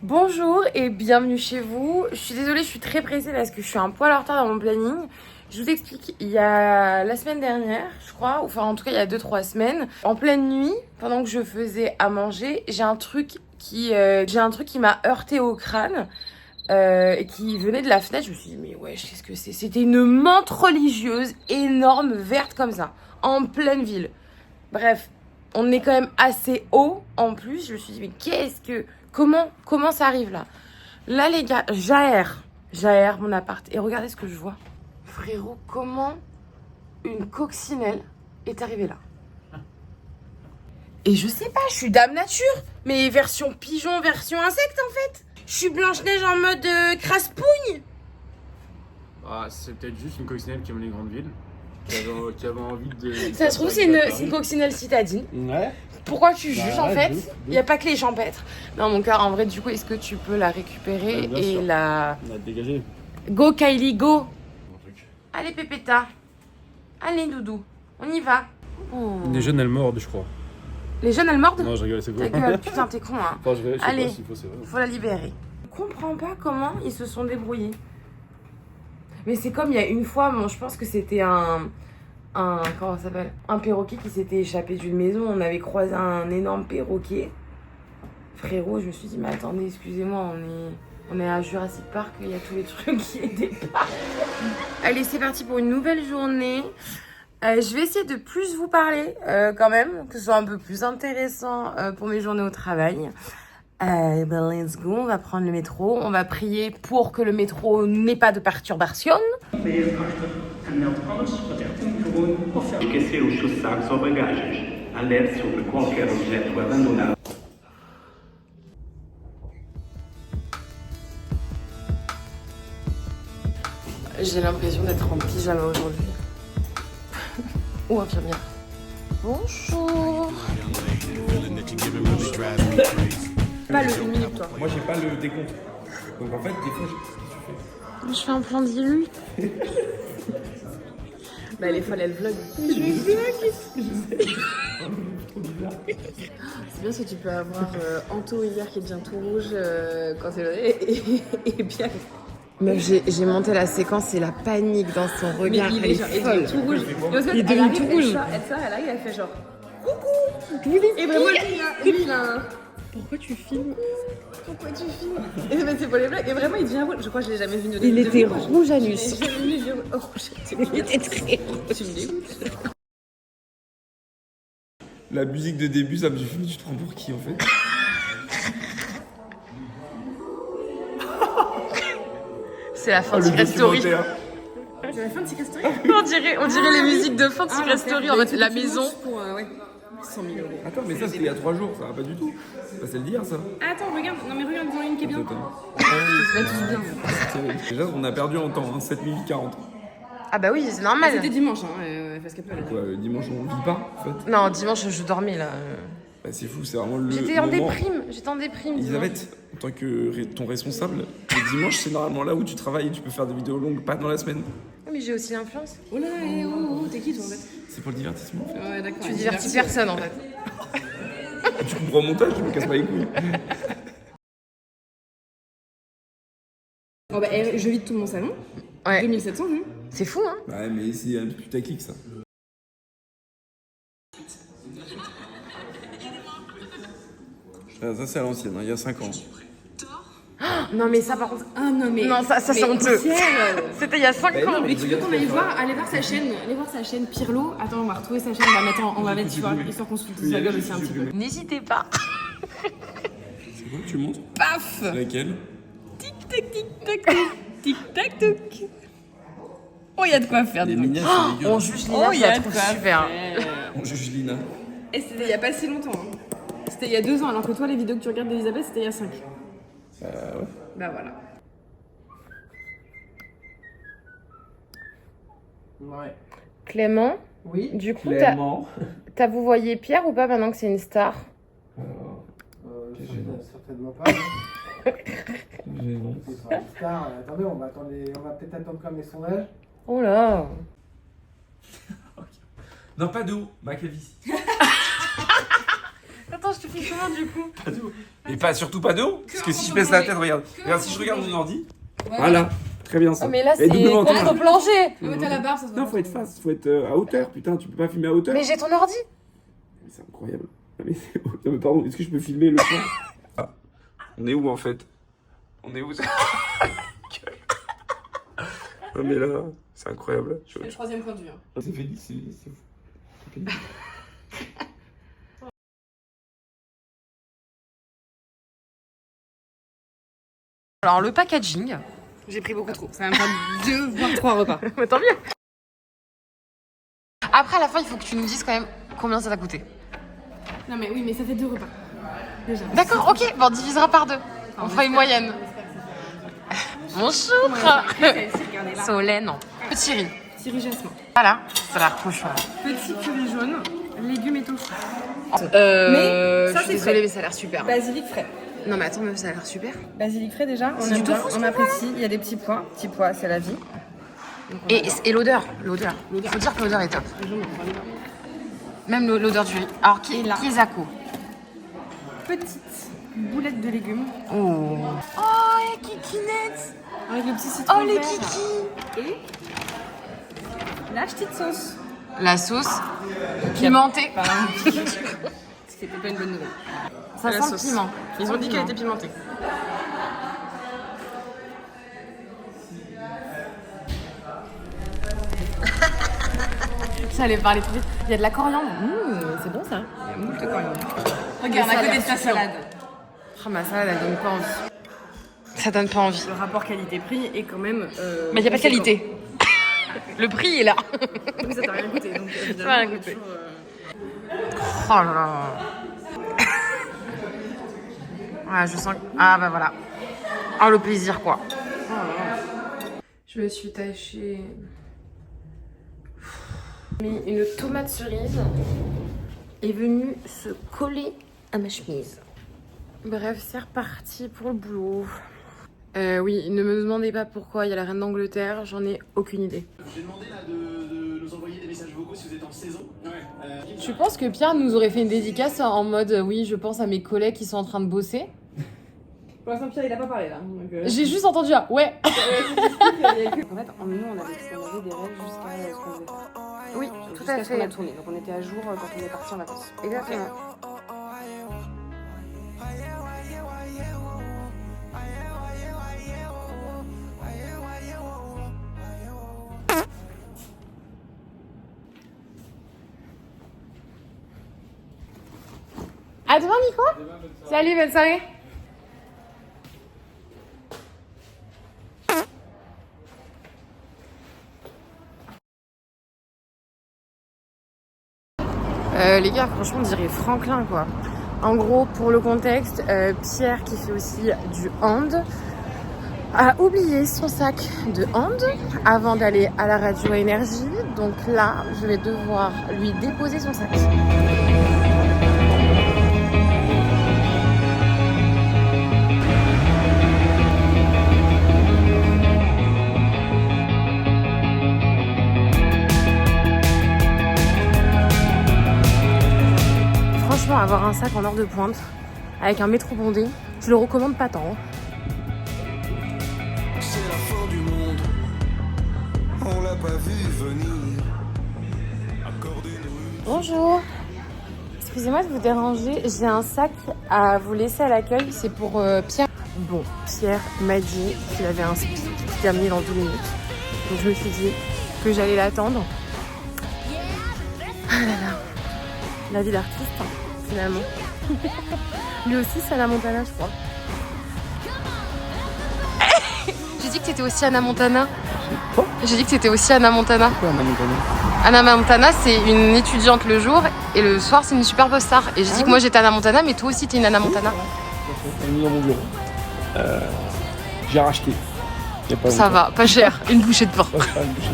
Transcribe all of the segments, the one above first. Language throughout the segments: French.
Bonjour et bienvenue chez vous. Je suis désolée, je suis très pressée parce que je suis un poil en retard dans mon planning. Je vous explique, il y a la semaine dernière, je crois, enfin en tout cas il y a 2-3 semaines, en pleine nuit, pendant que je faisais à manger, j'ai un truc qui m'a heurté au crâne et qui venait de la fenêtre. Je me suis dit mais ouais, qu'est-ce que c'est? C'était une menthe religieuse énorme, verte comme ça, en pleine ville. Bref, on est quand même assez haut en plus. Je me suis dit mais comment ça arrive là? Là les gars, j'aère mon appart et regardez ce que je vois. Frérot, comment une coccinelle est arrivée là? Et je sais pas, je suis dame nature, mais version pigeon, version insecte en fait. Je suis Blanche-Neige en mode crasse-pougne. Ah, c'est peut-être juste une coccinelle qui aime les grandes villes, qui avait envie de... Ça se trouve, c'est une coccinelle citadine. Ouais. Pourquoi tu juges en fait? De Il n'y a pas que les champêtres. Non, mon cœur, en vrai, du coup, est-ce que tu peux la récupérer bien et sûr. la... On a dégagé. Go Kylie, go! Mon truc. Allez Pépéta. Allez Doudou, on y va. Oh. Les jeunes, elles mordent, je crois. Les jeunes, elles mordent? Non, je rigole, c'est Ta quoi. gueule, putain, t'es con, hein. Enfin, je vais, je sais Allez. pas s'il faut, c'est vrai. Faut la libérer. Je comprends pas comment ils se sont débrouillés. Mais c'est comme il y a une fois, bon, je pense que c'était comment ça s'appelle? Un perroquet qui s'était échappé d'une maison. On avait croisé un énorme perroquet. Frérot, je me suis dit, mais attendez, excusez-moi, on est à Jurassic Park, il y a tous les trucs qui dépassent. Allez, c'est parti pour une nouvelle journée. Je vais essayer de plus vous parler quand même, que ce soit un peu plus intéressant pour mes journées au travail. Ben let's go, on va prendre le métro. On va prier pour que le métro n'ait pas de perturbation. Esquecer os seus sacos ou bagagens. Alerte sobre qualquer objeto abandonado. J'ai l'impression d'être en pyjama aujourd'hui. Ou infirmière. Bonjour. Pas le 1 minute, toi. Moi j'ai pas le décompte. Donc en fait, des fois, Je fais un plan dilu. Bah, elle est folle, elle vlog. Je vlog. C'est bien ce que tu peux avoir Anto hier qui devient tout rouge quand c'est et Pierre. Meuf, j'ai monté la séquence et la panique dans son regard. Elle est folle. Tout rouge. Il est devenu tout rouge. Elle arrive, elle fait genre coucou. Et vraiment lui là. Pourquoi tu filmes? Pourquoi tu filmes? Et ben, c'est pour les blagues. Et vraiment il devient rouge. Je crois que je l'ai jamais vu. Il était rouge à l'us. J'ai jamais vu rouge. Il était très rouge. Tu me dégoûtes. la musique de début, ça me dit, tu te prends pour qui en fait? C'est la fin de Le Secret Story. documentaire. C'est la fin de Secret Story. On dirait les musiques de fin de Secret Story en mode la maison. Pour ouais. 100 000 euros. Attends, mais ça c'était il y a 3 jours, ça va pas du tout. Bah, c'est le d'hier ça. Attends, regarde. Non mais regarde, dans une qui est bien. Attends. Ça va tous bien. Déjà, on a perdu en temps, hein, 7040. Ah bah oui, c'est normal. C'était dimanche, parce qu'elle peut aller. Quoi, dimanche on vit pas en fait? Non, dimanche je dormais là. Bah, c'est fou, c'est vraiment le. J'étais en moment. déprime, dimanche. Elisabeth, en tant que ton responsable, le dimanche c'est normalement là où tu travailles et tu peux faire des vidéos longues, pas dans la semaine. Oui, mais j'ai aussi l'influence. Oh là, t'es qui toi en fait? C'est pour le divertissement en fait. Ouais, d'accord. Tu divertis personne en fait. Tu comprends au montage, je me casse pas les couilles. Oh bah, je vide tout mon salon. Ouais. 2700 vues. C'est fou, hein? Ouais, mais c'est un putaclic ça. Ça c'est à l'ancienne, hein, il y a 5 ans. Non, mais ça par contre. Ah non mais. Non, ça c'est honteux. Pierre, C'était il y a 5 Bah, ans. non, mais tu veux qu'on aille voir, allez voir sa chaîne Pirlo. Attends, on va retrouver sa chaîne, on va mettre histoire qu'on se fout de sa gueule aussi un petit peu. N'hésitez pas. C'est quoi que tu montres? Paf! Laquelle? Tic tac tic tac tic tac toc. Oh, il y a de quoi faire. Les dis donc. mignons, c'est dégueu. On juge Lina, je la trouve super. On juge Lina. Et c'était il y a pas si longtemps. Hein. C'était il y a 2 ans, alors que toi, les vidéos que tu regardes d'Elisabeth, c'était il y a 5. Ouais. Bah voilà. Ouais. Clément, Oui. du coup, Clément. t'as vous voyé Pierre ou pas maintenant que c'est une star? Certainement pas. Gênant. C'est pas une star. Attendez, on va peut-être attendre comme les sondages. Oh là. Non, pas d'eau, ma calvitie. Attends, attends, je te fais comment du coup? Pas d'eau. Et pas, surtout pas d'eau. Parce que si je baisse la tête, regarde. Regarde, si je regarde mon ordi. Voilà. Très bien ça. Oh, mais là, c'est doublement, contre-plongée. Ah, mais t'as la barre, ça se voit. Non, faut être face, faut être à hauteur. Putain, tu peux pas filmer à hauteur. Mais j'ai ton ordi. C'est incroyable. Non, mais, non, mais pardon, est-ce que je peux filmer le plan? Ah. On est où en fait? On est où? Non mais là, c'est incroyable. C'est le troisième point de vue. Hein. C'est fait c'est Alors, le packaging. J'ai pris beaucoup trop. Ça va me faire 2 voire 3 repas. Mais tant mieux. Après, à la fin, il faut que tu nous dises quand même combien ça t'a coûté. Non mais oui, mais ça fait 2 repas. Déjà. D'accord, ok. Bon, on divisera par 2. On fera une moyenne. Bonjour. Solène, non. Petit riz. Petit riz jasmin. Voilà, ça a l'air trop chaud. Petit curry jaune, légumes et tofu. Mais ça, je suis c'est désolée, frais. mais ça a l'air super. Basilic frais. Non, mais attends, mais ça a l'air super. Basilic frais déjà, on C'est aime du bien, tofu, on apprécie. Il y a des petits pois. Petits pois, c'est la vie. Et l'odeur. L'odeur. Faut dire que l'odeur est top. Même l'odeur du riz. Alors, qui est Zako? Petite boulette de légumes. Oh. Oh, les kikinettes. Avec le petit citron Oh, les vert. kikis. Et la petite sauce. La sauce pimentée. C'était pas une bonne nouvelle. Ça La sent sauce. le piment. Ils ont dit qu'elle était pimentée. J'allais parler trop vite. Il y a de la coriandre. C'est bon ça. Il y a moult de coriandre. Mais Regarde, ça a à côté l'air de ta succulent. salade. Oh, ma salade, elle donne pas envie. Ça donne pas envie. Le rapport qualité-prix est quand même. Mais il n'y a pas de qualité. Le prix est là. Oui, ça t'a rien coûté. Donc, Ça m'a rien coûté. Oh là là. Ouais, je sens que... Ah bah voilà. Ah, le plaisir quoi. Je me suis tachée... Une tomate cerise est venue se coller à ma chemise. Bref, c'est reparti pour le boulot. Oui, ne me demandez pas pourquoi il y a la reine d'Angleterre, j'en ai aucune idée. J'ai demandé là de nous envoyer des messages vocaux si vous êtes en saison. Je pense que Pierre nous aurait fait une dédicace en mode oui, je pense à mes collègues qui sont en train de bosser. Pour l'instant, Pierre, il a pas parlé là. Donc, J'ai juste entendu un ouais. En fait, nous, on avait des règles jusqu'à ce qu'on devait faire. Oui, tout Jusqu'à à ce qu'on a fait. tourné. Donc, on était à jour quand on est parti en vacances. Exactement. À demain, Nico. Salut, bonne soirée. Les gars, franchement, on dirait Franklin, quoi. En gros, pour le contexte, Pierre, qui fait aussi du hand, a oublié son sac de hand avant d'aller à la radio énergie. Donc là, je vais devoir lui déposer son sac. Franchement, avoir un sac en heure de pointe avec un métro bondé, je le recommande pas tant. C'est la fin du monde, on l'a pas vu venir. Accordez-nous. Bonjour. Excusez-moi de vous déranger, j'ai un sac à vous laisser à l'accueil, c'est pour Pierre. Bon, Pierre m'a dit qu'il avait un speed qui terminait dans 2 minutes. Donc je me suis dit que j'allais l'attendre. Ah là là, la vie d'artiste, hein, finalement. Lui aussi, c'est Anna Montana, je crois. J'ai dit que t'étais aussi Anna Montana. Quoi? J'ai dit que t'étais aussi Anna Montana. Quoi, Anna Montana? Anna Montana, c'est une étudiante le jour et le soir, c'est une superbe star. Et j'ai dit que moi j'étais Anna Montana, mais toi aussi t'es une Anna Montana. Elle est mis dans mon bureau. J'ai racheté. Y a pas Ça longtemps. va, pas cher, une bouchée de pain. Ouais, c'est pas une bouchée.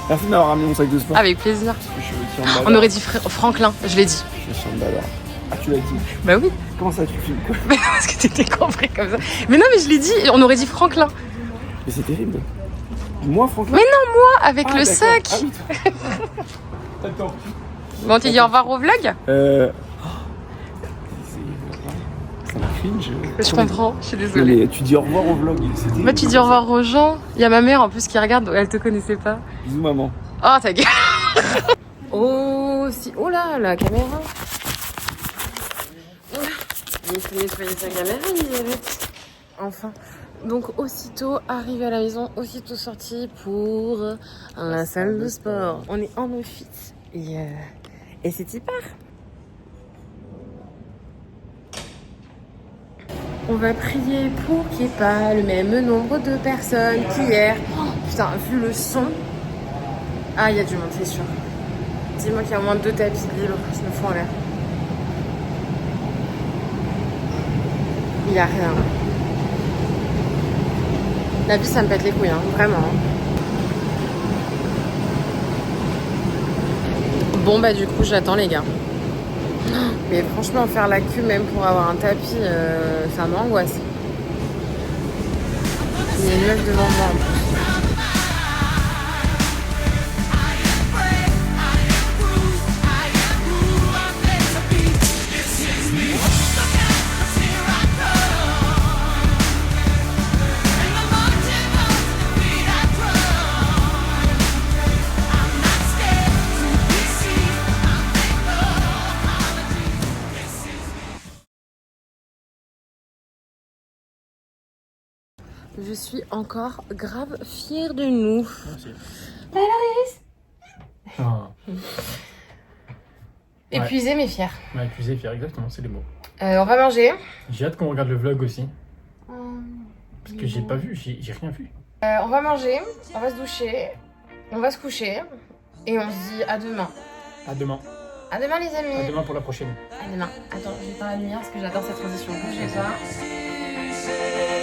Merci de m'avoir ramené mon sac de sport. Avec plaisir. Parce que je suis aussi en On balade. aurait dit Franklin, je l'ai dit. Je suis en balade. Ah, tu l'as dit. Bah oui, Comment ça, tu filmes quoi? mais parce que t'étais compris comme ça. Mais non, mais je l'ai dit, on aurait dit Franklin. Mais c'est terrible. Moi, Franklin. Mais non, moi, avec Ah, le d'accord. sac. Ah oui. Attends. Bon, tu dis au revoir au vlog. C'est cringe. Je comprends, je suis Non, désolée. mais tu dis au revoir au vlog. C'était. Bah, tu dis au revoir aux gens. Il y a ma mère en plus qui regarde, elle te connaissait pas. Bisous, maman. Oh, ta gueule. Oh, si. Oh là, la caméra. Il faut nettoyer sa caméra, Elisabeth. Enfin. Donc, aussitôt arrivé à la maison, aussitôt sorti pour la salle de sport. On est en outfit et c'est hyper. On va prier pour qu'il n'y ait pas le même nombre de personnes qu'hier. Oh, putain, vu le son. Ah, il y a du monde, c'est sûr. Dis-moi qu'il y a au moins 2 tapis libres, je me fous en l'air. Il n'y a rien. La vie, ça me pète les couilles, hein, vraiment. Bon, bah du coup, j'attends les gars. Mais franchement, faire la queue même pour avoir un tapis, ça m'angoisse. Il y a une meuf devant moi en plus. Je suis encore grave fière de nous. Merci. Alors, Ah, épuisée mais fière. ouais, accusé, fier, exactement, c'est les mots. On va manger. J'ai hâte qu'on regarde le vlog aussi. Parce que j'ai pas vu, j'ai rien vu. On va manger, on va se doucher, on va se coucher. Et on se dit à demain. À demain. À demain les amis. À demain pour la prochaine. À demain. Attends, je vais faire la lumière parce que j'adore cette transition. Bougez pas.